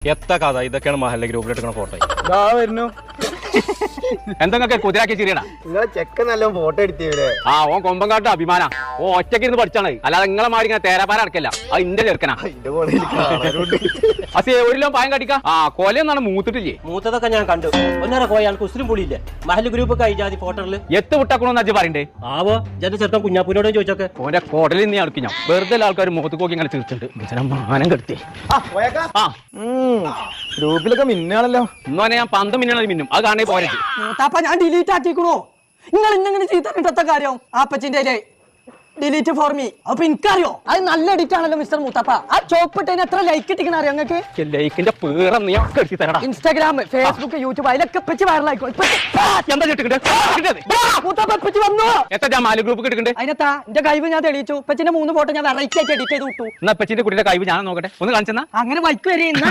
എത്ര കഥ ഇതൊക്കെയാണ് മഹല്ല ഗ്രൂപ്പിൽ എടുക്കുന്ന ഫോട്ടോ വരുന്നു എന്തൊക്കെ കുതിരാക്കി ചിരിയണ നിങ്ങളെ ചെക്ക നല്ല ഫോട്ടോ എടുത്തില്ലേ ആ ഓൻ കൊമ്പങ്കാട്ട് അഭിമാന ഓ ഒറ്റയ്ക്ക് ഇരുന്ന് പഠിച്ചാണ് അല്ലാതെ നിങ്ങളെ മാറി ഇങ്ങനെ തേരാപ്പാര അടക്കല്ല അത് ഇന്റെ ചെറുക്കനാ അസേ ഒരു കിലോ പായം കടിക്ക ആ കൊലയൊന്നാണ് മൂത്തിട്ടില്ലേ മൂത്തതൊക്കെ ഞാൻ കണ്ടു ഒന്നര കോയാൾ കുസ്ലിം പുളിയില്ലേ മഹല് ഗ്രൂപ്പ് ഒക്കെ ജാതി ഫോട്ടോയില് എത്ത് വിട്ടാക്കണോന്ന് അജ്ജ് പറയണ്ടേ ആവോ ജന്റെ ചെറുക്കൻ കുഞ്ഞാപ്പൂനോടും ചോദിച്ചോക്കെ ഓന്റെ കോടലിൽ നീ അടുക്കി ഞാൻ വെറുതെ ആൾക്കാർ മുഖത്ത് നോക്കി ഇങ്ങനെ തീർച്ചിട്ടുണ്ട് മാനം കെടുത്തി ആ ഗ്രൂപ്പിലൊക്കെ മിന്നാണല്ലോ ഇന്നോനെ ഞാൻ 12 മിനിറ്റ് മിന്നും അത് കാണേ പോരെ മൂത്താപ്പ ഞാൻ ഡിലീറ്റ് ആക്കിക്കണോ നിങ്ങൾ ഇന്നെങ്ങനെ ചെയ്തിട്ട കാര്യം ആപ്പച്ചിന്റെ ഡിലീറ്റ് ഫോർ മീ അപ്പൊ എനിക്കറിയോ അത് നല്ല എഡിറ്റ് ആണല്ലോ മിസ്റ്റർ മൂത്താപ്പ ആ ചോപ്പിട്ടതിന് എത്ര ലൈക്ക് കിട്ടിക്കണ അറിയോ നിങ്ങൾക്ക് ലൈക്കിന്റെ പേര നീ കെടുത്തി തരടാ ഇൻസ്റ്റാഗ്രാം ഫേസ്ബുക്ക് യൂട്യൂബ് അതിലൊക്കെ ഇപ്പച്ചി വൈറലായിക്കോ എന്താ മൂത്താപ്പ ഇപ്പച്ചി വന്നു എത്ര മാല ഗ്രൂപ്പ് കിടക്കണ്ടേ അതിനെത്താ എന്റെ കഴിവ് ഞാൻ തെളിയിച്ചു ഇപ്പച്ചിന്റെ 3 ഫോട്ടോ ഞാൻ വെറൈറ്റി ആയിട്ട് എഡിറ്റ് ചെയ്ത് വിട്ടു എന്നാ പച്ചിന്റെ കുട്ടിയുടെ കഴിവ് ഞാൻ നോക്കട്ടെ ഒന്ന് കാണിച്ചെന്നാ അങ്ങനെ വൈക്ക് വരെ ഇന്നാ